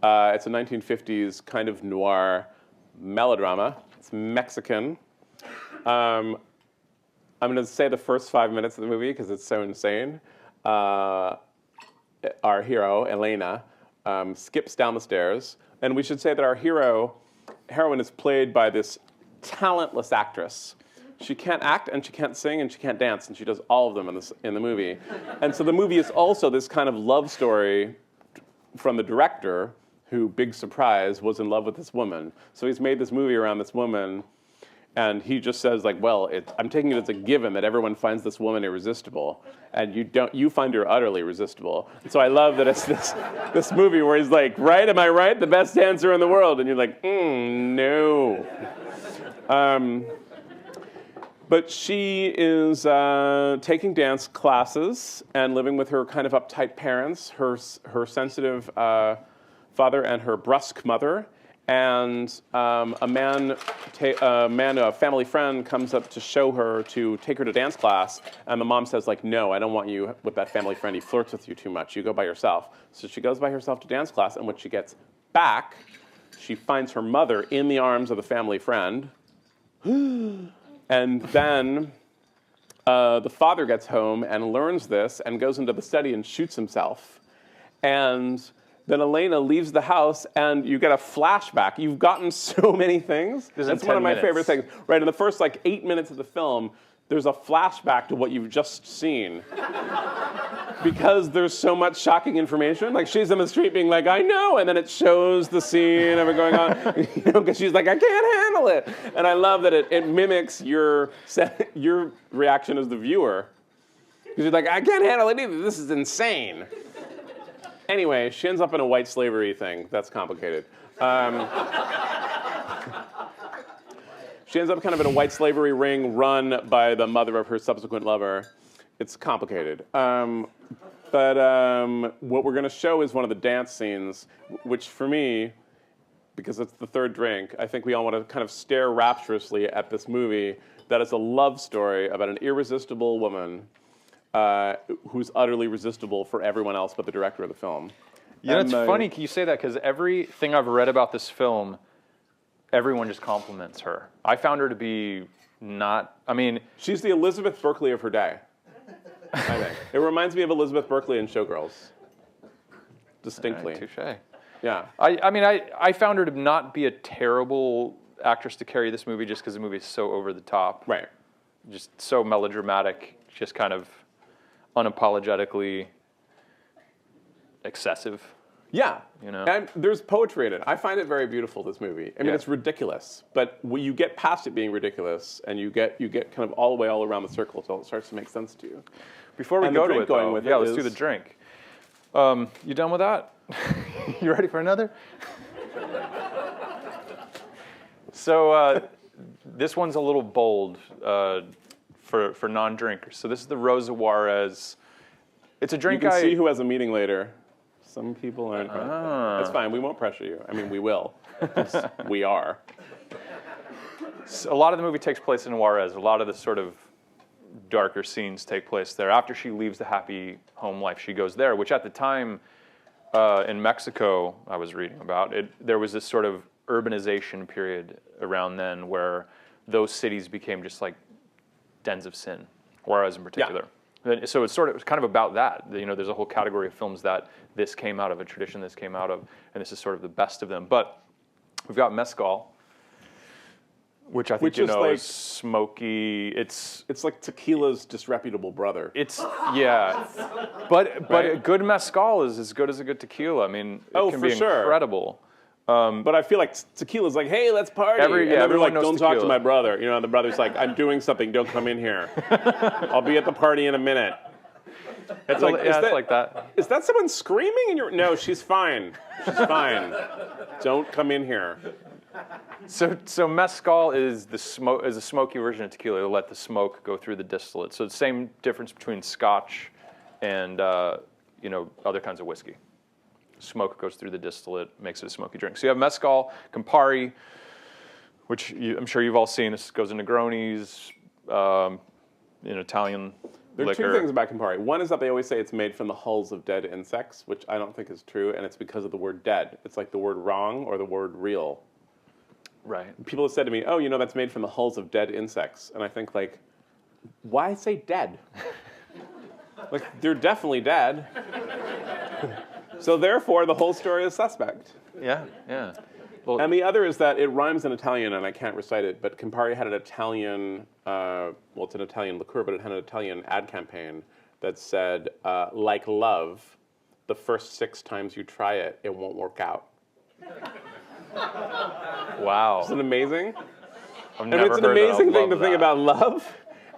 It's a 1950s kind of noir melodrama. It's Mexican. I'm going to say the first 5 minutes of the movie because it's so insane. Our hero, Elena, skips down the stairs. And we should say that our heroine is played by this talentless actress. She can't act, and she can't sing, and she can't dance, and she does all of them in the movie. And so the movie is also this kind of love story from the director who, big surprise, was in love with this woman. So he's made this movie around this woman. And he just says, like, well, I'm taking it as a given that everyone finds this woman irresistible, and you find her utterly irresistible. And so I love that it's this movie where he's like, right, am I right? The best dancer in the world. And you're like, no. But she is taking dance classes and living with her kind of uptight parents, her sensitive father and her brusque mother. And a family friend comes up to show her, to take her to dance class. And the mom says, like, no, I don't want you with that family friend. He flirts with you too much. You go by yourself. So she goes by herself to dance class. And when she gets back, she finds her mother in the arms of the family friend. And then the father gets home and learns this and goes into the study and shoots himself. And then Elena leaves the house, and you get a flashback. You've gotten so many things. That's one of my favorite things. Right, in the first 8 minutes of the film, there's a flashback to what you've just seen. Because there's so much shocking information. Like, she's in the street being like, I know, and then it shows the scene of it going on. Because she's like, I can't handle it. And I love that it mimics your reaction as the viewer. Because you're like, I can't handle it either. This is insane. Anyway, she ends up in a white slavery thing. That's complicated. She ends up kind of in a white slavery ring run by the mother of her subsequent lover. It's complicated. But what we're going to show is one of the dance scenes, which for me, because it's the third drink, I think we all want to kind of stare rapturously at this movie that is a love story about an irresistible woman who's utterly resistible for everyone else but the director of the film. You know, it's funny you say that, because everything I've read about this film, everyone just compliments her. I found her to be she's the Elizabeth Berkley of her day, I think. It reminds me of Elizabeth Berkley in Showgirls. Distinctly. Touché. Yeah. I found her to not be a terrible actress to carry this movie, just because the movie is so over the top. Right. Just so melodramatic, just kind of unapologetically excessive. Yeah. You know? And there's poetry in it. I find it very beautiful, this movie. I mean, it's ridiculous, but when you get past it being ridiculous, and you get kind of all around the circle until it starts to make sense to you. Before we go to it, though, let's do the drink. You done with that? You ready for another? So this one's a little bold for non-drinkers. So this is the Rosa Juarez. It's a drink you can see who has a meeting later. Some people aren't. That's fine. We won't pressure you. I mean, we will. We are. So a lot of the movie takes place in Juarez. A lot of the sort of darker scenes take place there. After she leaves the happy home life, she goes there, which at the time in Mexico, I was reading about, there was this sort of urbanization period around then where those cities became just like dens of sin, Juarez in particular. Yeah. So it was kind of about that. You know, there's a whole category of films that this came out of, a tradition this came out of, and this is sort of the best of them. But we've got mezcal, which I think is smoky. It's like tequila's disreputable brother. But a good mezcal is as good as a good tequila. I mean, it can be incredible. But I feel like tequila's like, hey, let's party. And they're like, don't talk to my brother. You know, the brother's like, I'm doing something. Don't come in here. I'll be at the party in a minute. It's like that. Is that someone screaming? No, she's fine. She's fine. Don't come in here. So mezcal is a smoky version of tequila. It'll let the smoke go through the distillate. So the same difference between Scotch and other kinds of whiskey. Smoke goes through the distillate, makes it a smoky drink. So you have mezcal, Campari, which I'm sure you've all seen. This goes into Negronis, Italian There are liquor. two things about Campari. One is that they always say it's made from the hulls of dead insects, which I don't think is true, and it's because of the word dead. It's like the word wrong or the word real. Right. People have said to me, oh, that's made from the hulls of dead insects. And I think, like, why say dead? Like, they're definitely dead. So therefore, the whole story is suspect. Yeah. Well, And the other is that it rhymes in Italian, and I can't recite it, but Campari had an Italian, it's an Italian liqueur, but it had an Italian ad campaign that said, like love, the first 6 times you try it, it won't work out. Wow. Isn't it amazing? I've never it's an amazing thing to think about love.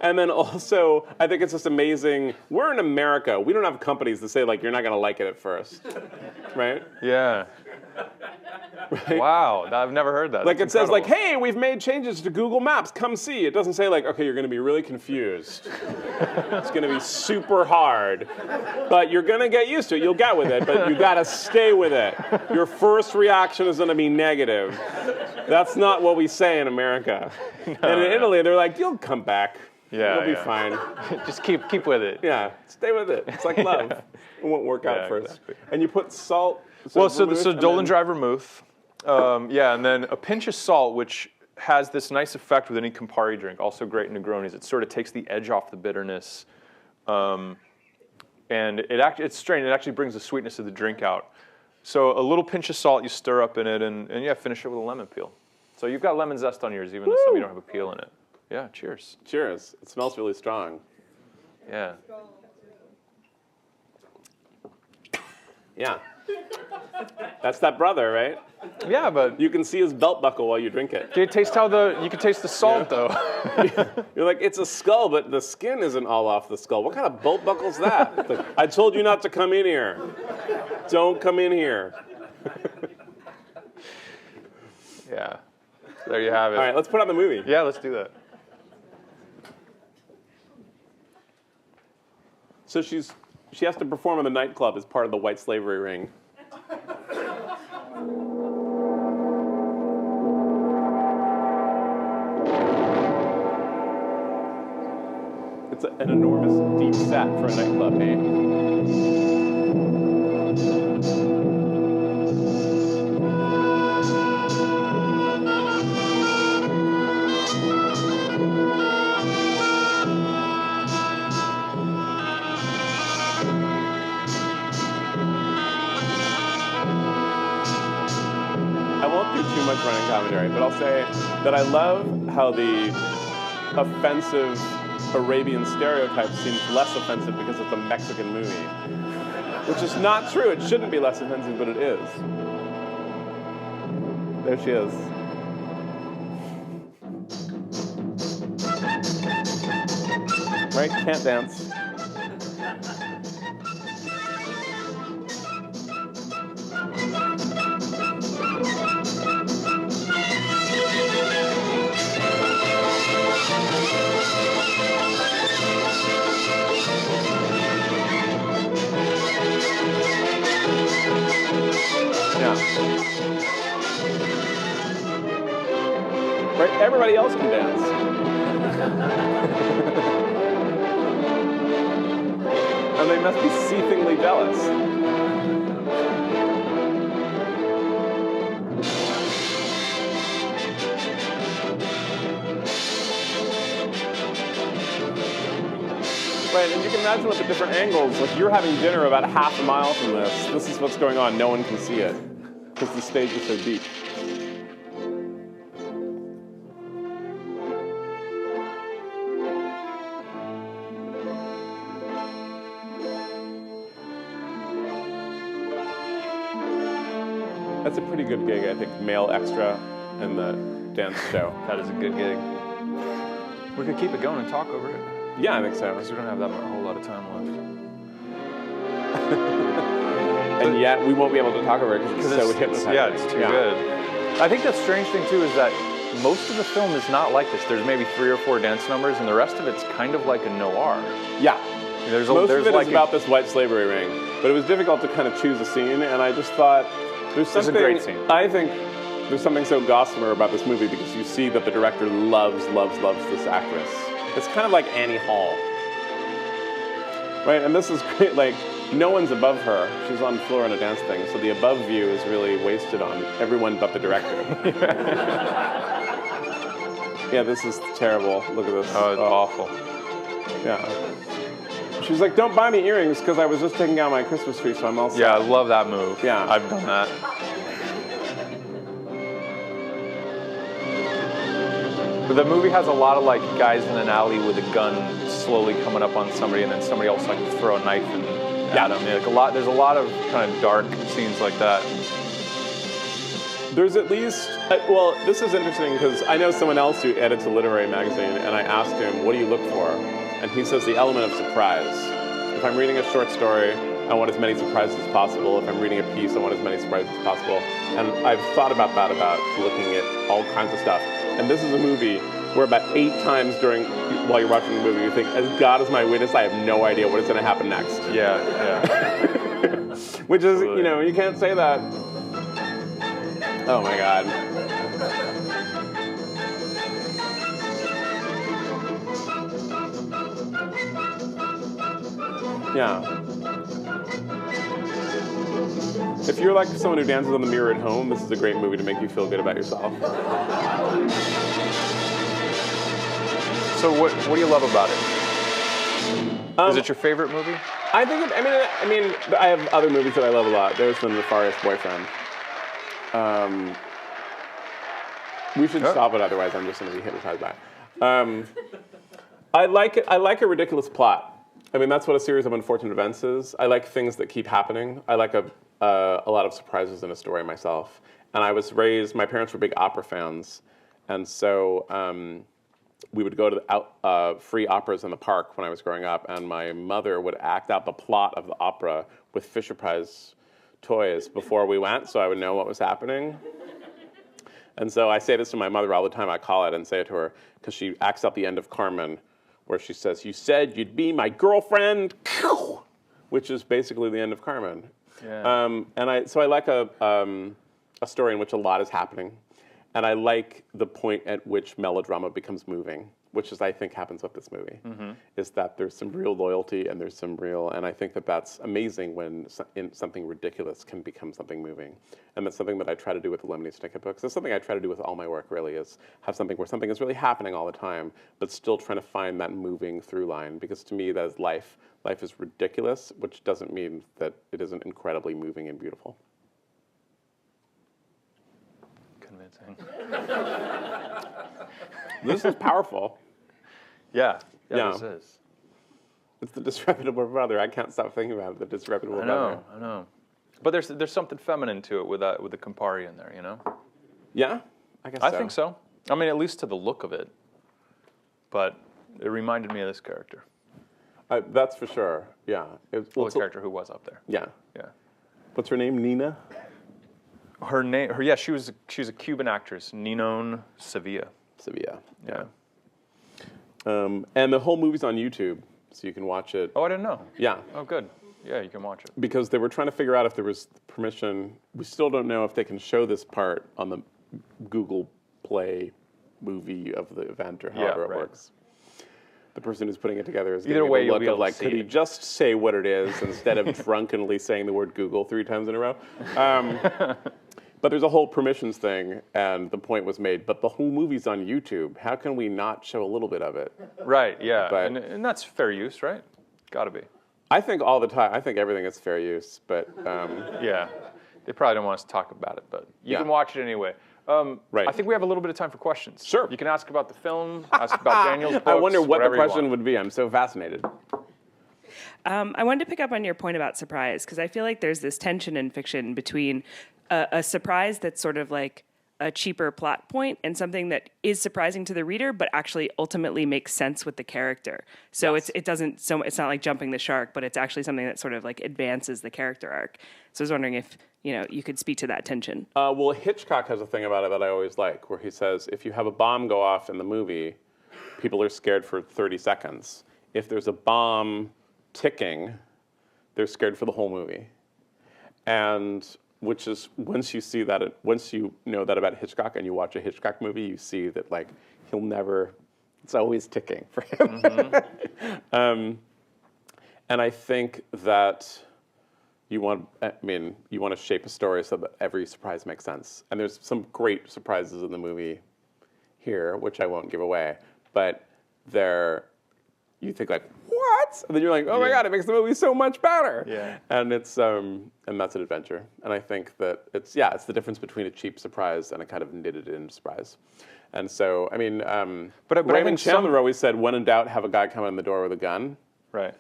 And then also, I think it's just amazing. We're in America. We don't have companies that say, like, you're not going to like it at first. Right? Yeah. Right? Wow, I've never heard that. Like That's it says, like, incredible. hey, we've made changes to Google Maps. Come see. It doesn't say like, okay, you're going to be really confused. It's going to be super hard, but you're going to get used to it. You'll get with it, but you got to stay with it. Your first reaction is going to be negative. That's not what we say in America. And in Italy, they're like, you'll come back. Yeah, It'll be fine. Just keep with it. Yeah, stay with it. It's like love. It won't work out first. Exactly. And you put salt. So vermouth, Dolan dry vermouth. Yeah, and then a pinch of salt, which has this nice effect with any Campari drink, also great in Negronis. It sort of takes the edge off the bitterness. And it's strange, it actually brings the sweetness of the drink out. So a little pinch of salt you stir up in it, and yeah, finish it with a lemon peel. So you've got lemon zest on yours, even though some of you don't have a peel in it. Yeah, cheers. Cheers. It smells really strong. Yeah. Yeah. That's that brother, right? Yeah, but You can see his belt buckle while you drink it. you can taste the salt though. You're like, it's a skull, but the skin isn't all off the skull. What kind of belt buckle's that? It's like, I told you not to come in here. Don't come in here. Yeah. There you have it. All right, let's put on the movie. Yeah, let's do that. So she has to perform in the nightclub as part of the white slavery ring. It's an enormous deep set for a nightclub, eh? I won't do too much running commentary, but I'll say that I love how the offensive Arabian stereotype seems less offensive because it's a Mexican movie. Which is not true. It shouldn't be less offensive, but it is. There she is. Right? Can't dance. Right? Everybody else can dance. And they must be seethingly jealous. Right, and you can imagine with the different angles, like you're having dinner about half a mile from this. This is what's going on. No one can see it because the stage is so deep. That's a pretty good gig, I think. Male extra in the dance show. That is a good gig. We could keep it going and talk over it. Yeah, I think so. Because we don't have that whole lot of time left. And yet we won't be able to talk over it because it's so hypnotizing. Yeah, it's too good. I think the strange thing too is that most of the film is not like this. There's maybe 3 or 4 dance numbers, and the rest of it's kind of like a noir. Yeah. Most of it like is about this white slavery ring, but it was difficult to kind of choose a scene, and I just thought there's something. It's a great scene. I think there's something so gossamer about this movie because you see that the director loves this actress. It's kind of like Annie Hall, right? And this is great. Like no one's above her. She's on the floor in a dance thing, so the above view is really wasted on everyone but the director. Yeah, this is terrible. Look at this. Oh, it's awful. Yeah. She's like, don't buy me earrings because I was just taking down my Christmas tree, so I'm all set. Yeah, I love that move. Yeah. I've done that. But the movie has a lot of like guys in an alley with a gun slowly coming up on somebody, and then somebody else like throw a knife at them. Yeah, like there's a lot of kind of dark scenes like that. There's at least, well, this is interesting because I know someone else who edits a literary magazine, and I asked him, what do you look for? And he says the element of surprise. If I'm reading a short story, I want as many surprises as possible. If I'm reading a piece, I want as many surprises as possible. And I've thought about that, about looking at all kinds of stuff. And this is a movie where about 8 times while you're watching the movie, you think, as God is my witness, I have no idea what is going to happen next. Yeah. Which is, you can't say that. Oh my God. Yeah. If you're like someone who dances on the mirror at home, this is a great movie to make you feel good about yourself. So what do you love about it? Is it your favorite movie? I think. I mean, I have other movies that I love a lot. There's The Nefarious Boyfriend. We should stop it, otherwise I'm just going to be hypnotized by it. I like it. I like a ridiculous plot. I mean, that's what a series of unfortunate events is. I like things that keep happening. I like a lot of surprises in a story myself. And I was raised, my parents were big opera fans. And so we would go to the free operas in the park when I was growing up. And my mother would act out the plot of the opera with Fisher-Price toys before we went, so I would know what was happening. And so I say this to my mother all the time. I call it and say it to her, because she acts out the end of Carmen, where she says, "You said you'd be my girlfriend," which is basically the end of Carmen. Yeah. So I like a story in which a lot is happening, and I like the point at which melodrama becomes moving, which is, I think, happens with this movie, is that there's some real loyalty and there's some real, and I think that that's amazing when something ridiculous can become something moving. And that's something that I try to do with the Lemony Snicket books. That's something I try to do with all my work, really, is have something where something is really happening all the time, but still trying to find that moving through line, because to me that is life. Life is ridiculous, which doesn't mean that it isn't incredibly moving and beautiful. Convincing. This is powerful. Yeah, Yeah. this is. It's the disreputable brother. I can't stop thinking about it, the disreputable brother. I know. But there's something feminine to it with the Campari in there, you know? Yeah? I guess I think so. I mean, at least to the look of it. But it reminded me of this character. That's for sure, yeah. The character who was up there. Yeah. Yeah. What's her name, Nina? She's a Cuban actress, Ninon Sevilla. Sevilla. Yeah. And the whole movie's on YouTube, so you can watch it. Oh, I didn't know. Yeah. Oh, good. Yeah, you can watch it. Because they were trying to figure out if there was permission. We still don't know if they can show this part on the Google Play movie of the event or however it works. The person who's putting it together is either way, the look of like, could he just say what it is instead of drunkenly saying the word Google 3 times in a row? But there's a whole permissions thing, and the point was made, but the whole movie's on YouTube. How can we not show a little bit of it? Right, yeah. But, and that's fair use, right? Gotta be. I think all the time. I think everything is fair use, but... Yeah. They probably don't want us to talk about it, but you can watch it anyway. Right. I think we have a little bit of time for questions. Sure. You can ask about the film, ask about Daniel's books, I wonder what the you question want. would be. I'm so fascinated. I wanted to pick up on your point about surprise, because I feel like there's this tension in fiction between a surprise that's sort of like a cheaper plot point and something that is surprising to the reader, but actually ultimately makes sense with the character. So it's not like jumping the shark, but it's actually something that sort of like advances the character arc. So I was wondering if you could speak to that tension. Well, Hitchcock has a thing about it that I always like, where he says, if you have a bomb go off in the movie, people are scared for 30 seconds. If there's a bomb ticking, they're scared for the whole movie. And which is, once you know that about Hitchcock and you watch a Hitchcock movie, you see that like he'll never, it's always ticking for him. Mm-hmm. And I think that you want to shape a story so that every surprise makes sense. And there's some great surprises in the movie here, which I won't give away, but you think like, what? And then you're like, oh my God, it makes the movie so much better. Yeah. And it's and that's an adventure. And I think that it's the difference between a cheap surprise and a kind of knitted-in surprise. And so, I mean, but Raymond Chandler always said, when in doubt, have a guy come in the door with a gun. Right.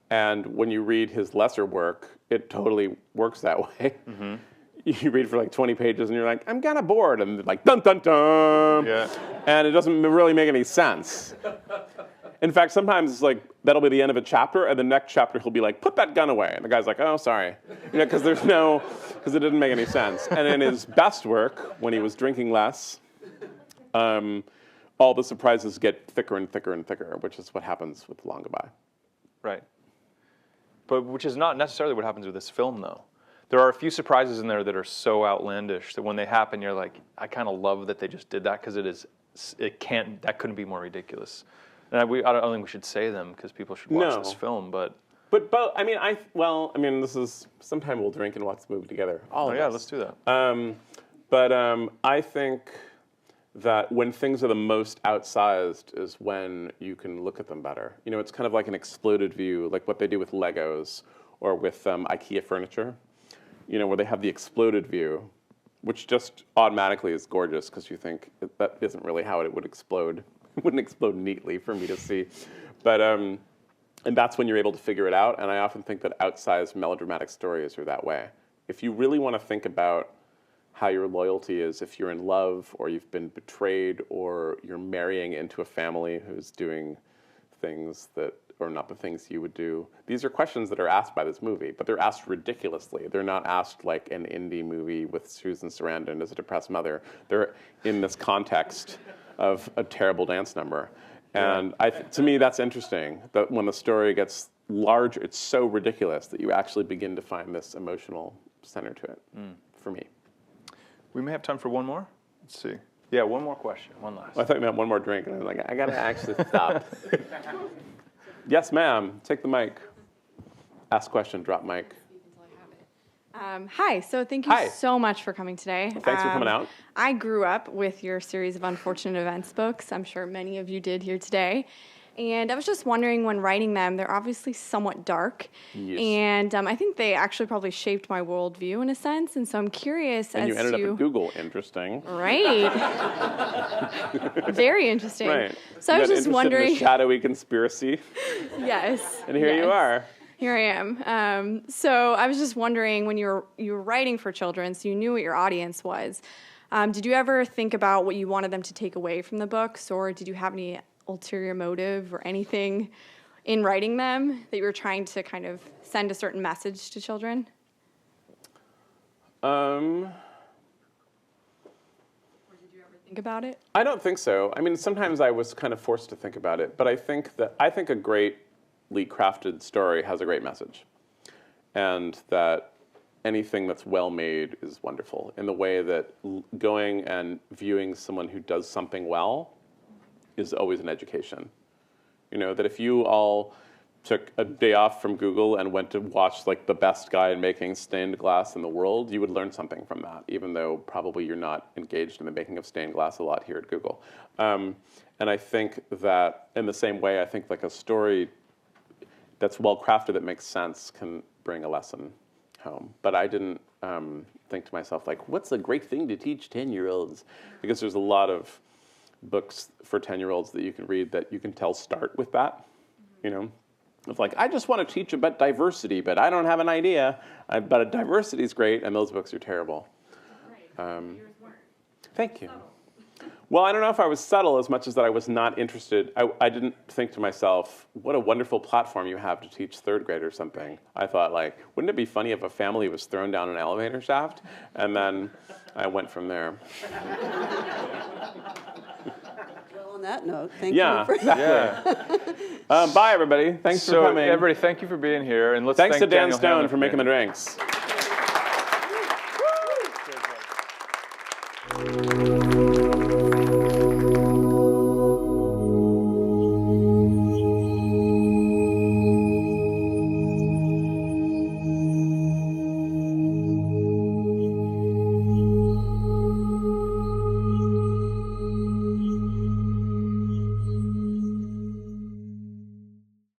And when you read his lesser work, it totally works that way. Mm-hmm. You read for like 20 pages and you're like, I'm kind of bored. And like, dun, dun, dun. Yeah. And it doesn't really make any sense. In fact, sometimes it's like that'll be the end of a chapter, and the next chapter he'll be like, "Put that gun away," and the guy's like, "Oh, sorry," because it didn't make any sense. And in his best work, when he was drinking less, all the surprises get thicker and thicker and thicker, which is what happens with Long Goodbye. Right. But which is not necessarily what happens with this film, though. There are a few surprises in there that are so outlandish that when they happen, you're like, I kind of love that they just did that because that couldn't be more ridiculous. And I don't think we should say them because people should watch this film, but this is sometime we'll drink and watch the movie together. Let's do that. I think that when things are the most outsized is when you can look at them better. It's kind of like an exploded view, like what they do with Legos or with IKEA furniture, where they have the exploded view, which just automatically is gorgeous because you think that isn't really how it would explode. It wouldn't explode neatly for me to see. But, and that's when you're able to figure it out. And I often think that outsized melodramatic stories are that way. If you really want to think about how your loyalty is, if you're in love or you've been betrayed or you're marrying into a family who's doing things that are not the things you would do. These are questions that are asked by this movie, but they're asked ridiculously. They're not asked like an indie movie with Susan Sarandon as a depressed mother. They're in this context of a terrible dance number. And to me, that's interesting, that when the story gets larger, it's so ridiculous that you actually begin to find this emotional center to it, for me. We may have time for one more. Let's see. Yeah, one more question. One last. Well, I thought you meant one more drink, and I was like, I got to actually stop. Yes, ma'am. Take the mic. Ask question, drop mic. Hi, so thank you so much for coming today. Thanks for coming out. I grew up with your series of Unfortunate Events books. I'm sure many of you did here today. And I was just wondering, when writing them, they're obviously somewhat dark. Yes. And I think they actually probably shaped my worldview in a sense. And so I'm curious and you ended up at Google. Interesting. Right. Very interesting. Right. So I was just wondering. In the shadowy conspiracy. Yes. And here you are. Here I am. So I was just wondering, when you were writing for children, so you knew what your audience was, did you ever think about what you wanted them to take away from the books, or did you have any ulterior motive or anything in writing them that you were trying to kind of send a certain message to children? Or did you ever think about it? I don't think so. I mean, sometimes I was kind of forced to think about it, but I think a greatly crafted story has a great message, and that anything that's well made is wonderful, in the way that going and viewing someone who does something well is always an education. That if you all took a day off from Google and went to watch like the best guy in making stained glass in the world, you would learn something from that, even though probably you're not engaged in the making of stained glass a lot here at Google. And I think that in the same way, I think like a story that's well crafted, that makes sense, can bring a lesson home. But I didn't think to myself, like, what's a great thing to teach 10-year-olds? Because there's a lot of books for 10-year-olds that you can read that you can tell start with that, It's like, I just want to teach about diversity, but I don't have an idea. But diversity is great, and those books are terrible. Right. Yours weren't. Thank you. Well, I don't know if I was subtle as much as that I was not interested. I didn't think to myself, what a wonderful platform you have to teach third grade or something. I thought, like, wouldn't it be funny if a family was thrown down an elevator shaft? And then I went from there. Well, on that note, thank you for Bye, everybody. Thanks for coming. Everybody, thank you for being here. And thanks to Dan Daniel Stone Hamlin for making the drinks.